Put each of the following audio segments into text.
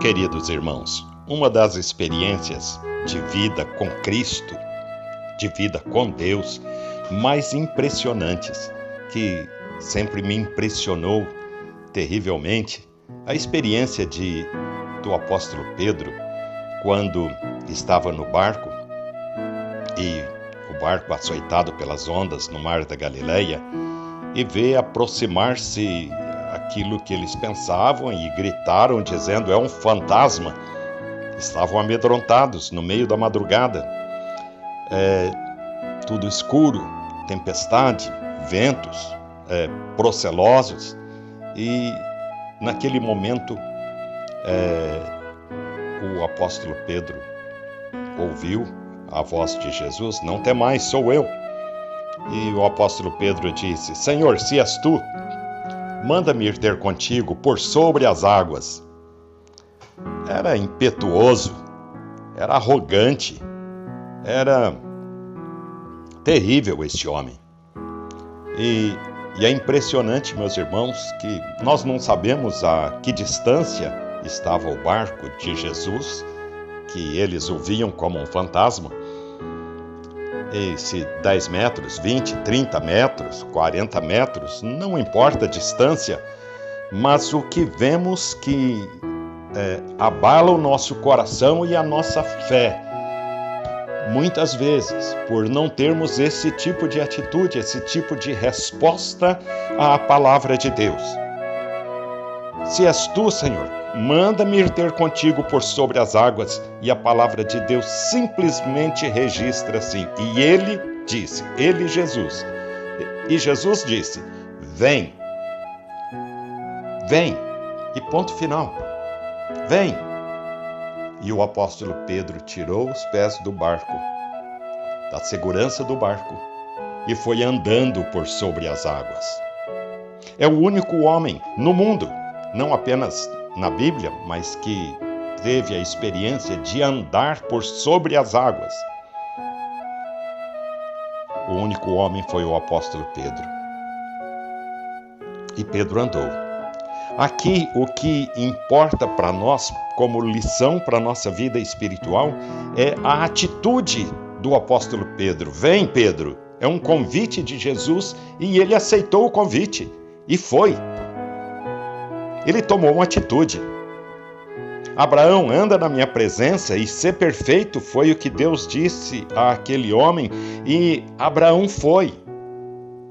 Queridos irmãos, uma das experiências de vida com Cristo, de vida com Deus, mais impressionantes, que sempre me impressionou terrivelmente, a experiência do apóstolo Pedro, quando estava no barco, e o barco açoitado pelas ondas no mar da Galileia, e vê aproximar-se aquilo que eles pensavam e gritaram dizendo: é um fantasma. Estavam amedrontados no meio da madrugada, tudo escuro, tempestade, ventos procelosos, e naquele momento o apóstolo Pedro ouviu a voz de Jesus: não temais, sou eu. E o apóstolo Pedro disse: Senhor, se és tu, manda-me ir ter contigo por sobre as águas. Era impetuoso, era arrogante, era terrível este homem. E é impressionante, meus irmãos, que nós não sabemos a que distância estava o barco de Jesus, que eles o viam como um fantasma. E se 10 metros, 20, 30 metros, 40 metros, não importa a distância, mas o que vemos que abala o nosso coração e a nossa fé, muitas vezes, por não termos esse tipo de atitude, esse tipo de resposta à palavra de Deus. Se és tu, Senhor, manda-me ir ter contigo por sobre as águas. E a palavra de Deus simplesmente registra assim. E ele disse, Jesus disse, vem. Vem. E ponto final. Vem. E o apóstolo Pedro tirou os pés do barco, da segurança do barco, e foi andando por sobre as águas. É o único homem no mundo, não apenas na Bíblia, mas que teve a experiência de andar por sobre as águas. O único homem foi o apóstolo Pedro. E Pedro andou. Aqui, o que importa para nós, como lição para a nossa vida espiritual, é a atitude do apóstolo Pedro. Vem, Pedro! É um convite de Jesus e ele aceitou o convite e foi. Ele tomou uma atitude. Abraão, anda na minha presença e ser perfeito, foi o que Deus disse àquele homem, e Abraão foi.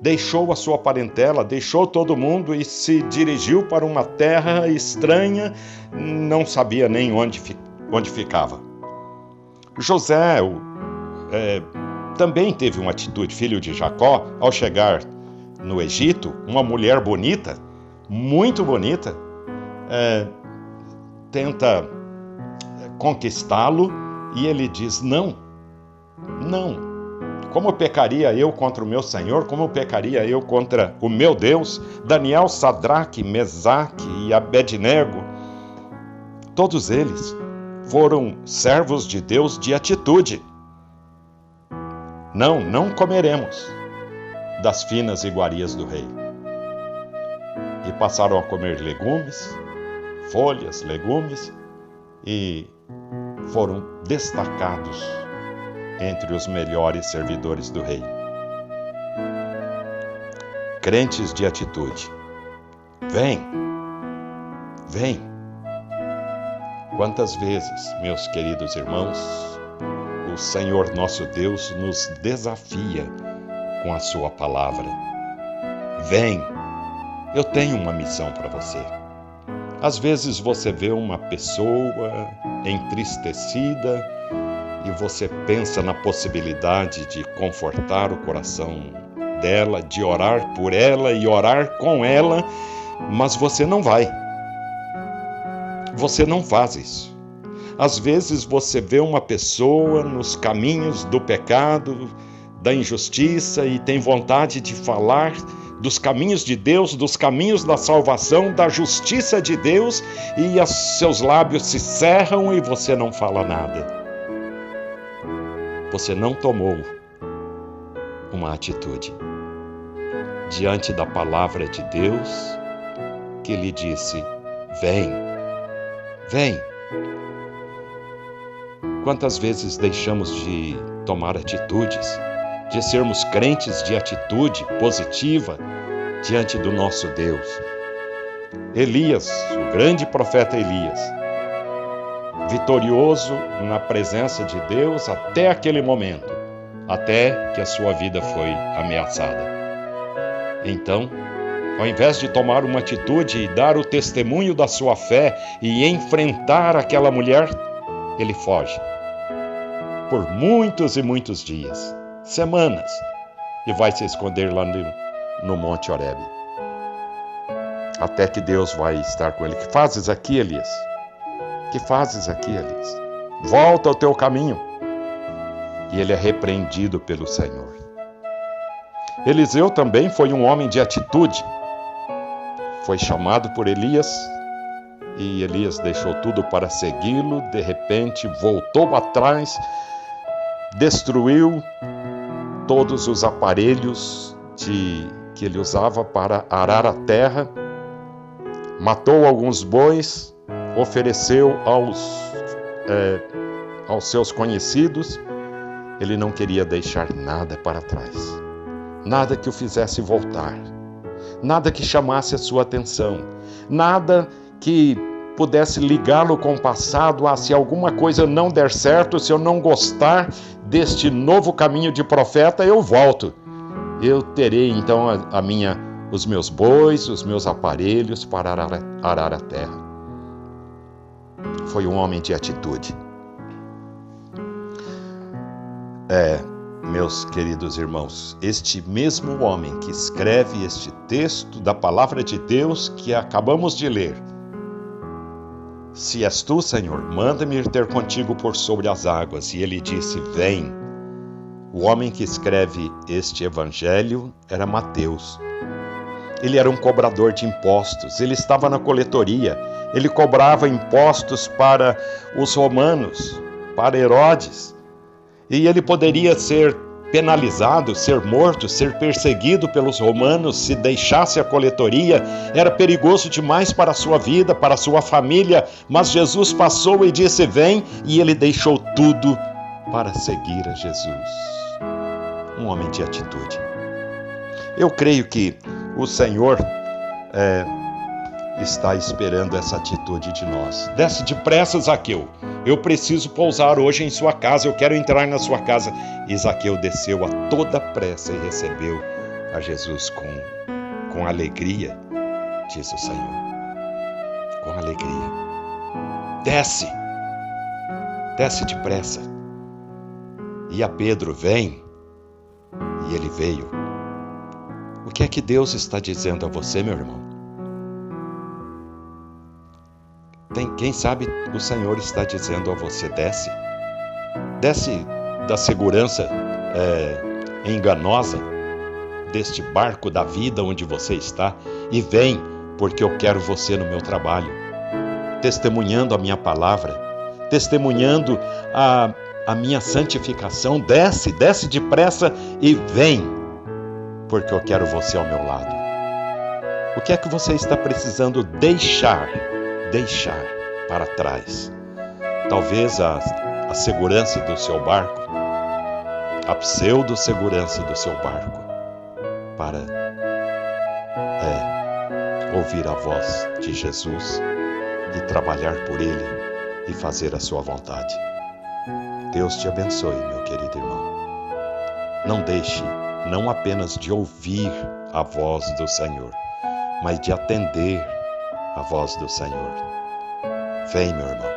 Deixou a sua parentela, deixou todo mundo e se dirigiu para uma terra estranha, não sabia nem onde ficava. José também teve uma atitude, filho de Jacó, ao chegar no Egito, uma mulher bonita, muito bonita, tenta conquistá-lo e ele diz, não, como pecaria eu contra o meu Senhor, como pecaria eu contra o meu Deus? Daniel, Sadraque, Mesaque e Abednego, todos eles foram servos de Deus de atitude. Não comeremos das finas iguarias do rei. E passaram a comer legumes, folhas, legumes, e foram destacados entre os melhores servidores do rei. Crentes de atitude. Vem. Quantas vezes, meus queridos irmãos, o Senhor nosso Deus nos desafia com a sua palavra. Vem, eu tenho uma missão para você. Às vezes você vê uma pessoa entristecida e você pensa na possibilidade de confortar o coração dela, de orar por ela e orar com ela, mas você não vai. Você não faz isso. Às vezes você vê uma pessoa nos caminhos do pecado, da injustiça e tem vontade de falar dos caminhos de Deus, dos caminhos da salvação, da justiça de Deus, e seus lábios se cerram e você não fala nada. Você não tomou uma atitude diante da palavra de Deus que lhe disse: vem, vem. Quantas vezes deixamos de tomar atitudes, de sermos crentes de atitude positiva diante do nosso Deus? Elias, o grande profeta Elias, vitorioso na presença de Deus até aquele momento, até que a sua vida foi ameaçada. Então, ao invés de tomar uma atitude e dar o testemunho da sua fé e enfrentar aquela mulher, ele foge por muitos e muitos dias, semanas, e vai se esconder lá no Monte Horebe. Até que Deus vai estar com ele. Que fazes aqui, Elias? Que fazes aqui, Elias? Volta ao teu caminho. E ele é repreendido pelo Senhor. Eliseu também foi um homem de atitude. Foi chamado por Elias e Elias deixou tudo para segui-lo. De repente voltou atrás, destruiu todos os aparelhos que ele usava para arar a terra, matou alguns bois, ofereceu aos seus conhecidos. Ele não queria deixar nada para trás, nada que o fizesse voltar, nada que chamasse a sua atenção, nada que pudesse ligá-lo com o passado. Se alguma coisa não der certo, se eu não gostar deste novo caminho de profeta, eu volto. Eu terei então os meus bois, os meus aparelhos para arar a terra. Foi um homem de atitude. Meus queridos irmãos, este mesmo homem que escreve este texto da palavra de Deus que acabamos de ler: se és tu, Senhor, manda-me ir ter contigo por sobre as águas. E ele disse: vem. O homem que escreve este evangelho era Mateus. Ele era um cobrador de impostos, ele estava na coletoria, ele cobrava impostos para os romanos, para Herodes. E ele poderia ser penalizado, ser morto, ser perseguido pelos romanos se deixasse a coletoria. Era perigoso demais para a sua vida, para a sua família. Mas Jesus passou e disse: vem, e ele deixou tudo para seguir a Jesus. Um homem de atitude. Eu creio que o Senhor está esperando essa atitude de nós. Desce depressa, Zaqueu. Eu preciso pousar hoje em sua casa, eu quero entrar na sua casa. E Zaqueu desceu a toda pressa e recebeu a Jesus com alegria, diz o Senhor. Com alegria. Desce depressa. E a Pedro: vem. E ele veio. O que é que Deus está dizendo a você, meu irmão? Quem sabe o Senhor está dizendo a você: desce. Desce da segurança enganosa deste barco da vida onde você está e vem, porque eu quero você no meu trabalho, testemunhando a minha palavra, testemunhando a minha santificação. Desce depressa e vem, porque eu quero você ao meu lado. O que é que você está precisando deixar para trás? Talvez a segurança do seu barco, a pseudo-segurança do seu barco, para ouvir a voz de Jesus e trabalhar por Ele e fazer a sua vontade. Deus te abençoe, meu querido irmão. Não deixe não apenas de ouvir a voz do Senhor, mas de atender a voz do Senhor. Vem, meu irmão.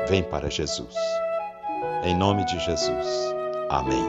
Vem para Jesus. Em nome de Jesus. Amém.